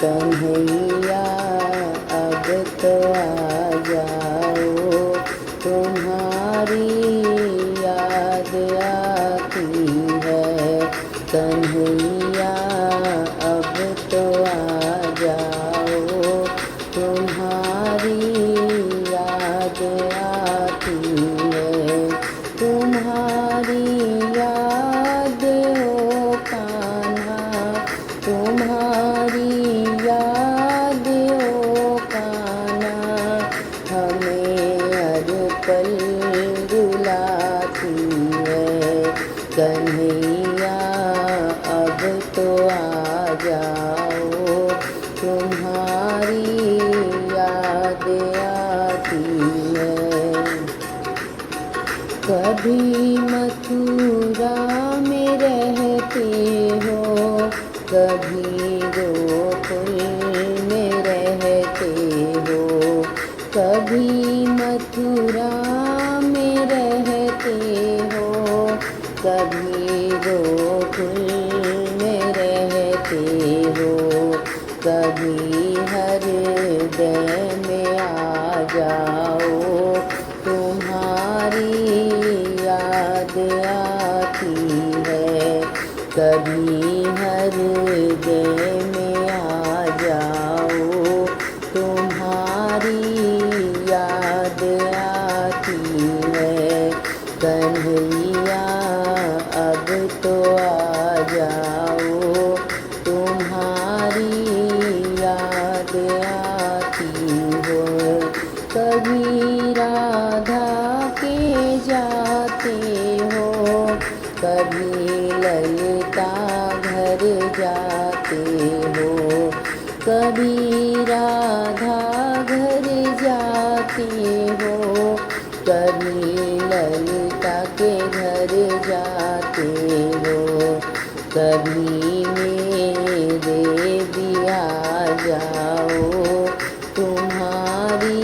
कन्हैया अब तो आ जाओ, तुम्हारी याद आती है। कन्हैया अब तो आ जाओ, तुम्हारी याद आती है। तुम्हारी याद ओ कान्हा, तुम्हारी याद ओ कान्हा, हमें हर पल रुलाती है। कन्हैया अब तो आ जाओ, तुम्हारी याद आती है। कभी मथुरा में रहते हो, कभी गोकुल में रहते हो। कभी मथुरा में रहते हो, कभी गोकुल में रहते हो। कभी हृदय में आ जाओ, तुम्हारी याद आती है। कभी हृदय में आ जाओ, तुम्हारी याद आती है। कन्हैया अब तो आ जाओ, तुम्हारी याद आती हो। कभी राधा के जाते हो, कभी ललिता घर जाते हो। कभी राधा घर जाते हो, कभी ललिता के घर जाते हो। कभी मेरे भी आ जाओ, तुम्हारी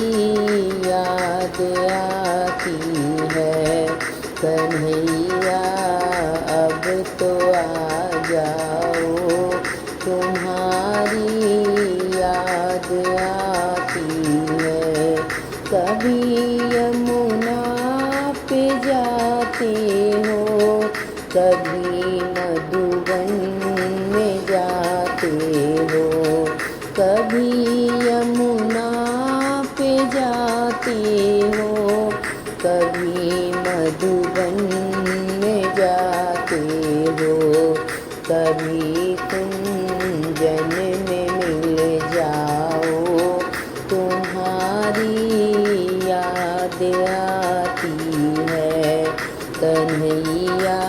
याद आती है। कन्हैया अब तो आ जाओ, तुम्हारी याद आती है। कभी यमुना पे जाते हो, कभी मधुबन में जाते हो। कभी यमुना पे जाते हो, कभी मधुबन में जाते हो। कभी कुंजन में मिल जाओ, तुम्हारी याद आती है। कन्हैया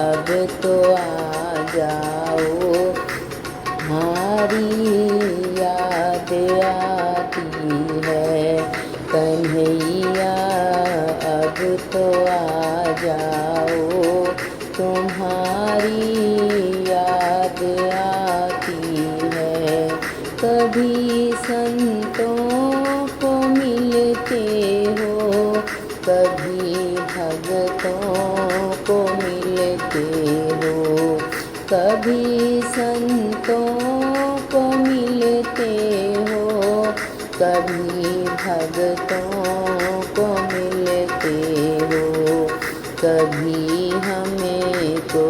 अब तो आ जाओ, तुम्हारी याद आती है। कन्हैया अब तो आ जाओ, तुम्हारी याद आती है। कभी संतों को मिलते हो, कभी भगतों को मिलते हो। कभी संतों को मिलते हो, कभी भगतों को मिलते हो। कभी हमें को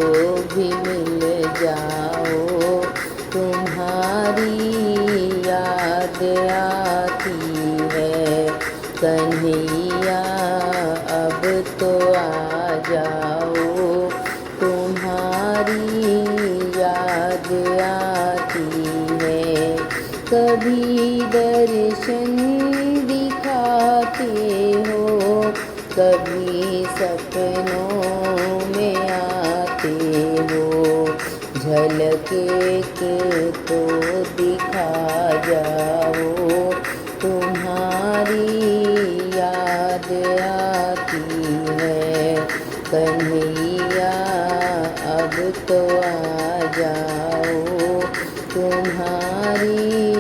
भी मिल जाओ, तुम्हारी याद आती है। कन्हैया अब तो आ जाओ, तुम्हारी याद आती है। कभी दर्शन दिखाते हो, कभी सपनों में आते हो। झलक एक तो दिखा जाओ, तुम्हारी याद आती है। कन्हैया अब तो आ जाओ, तुम्हारी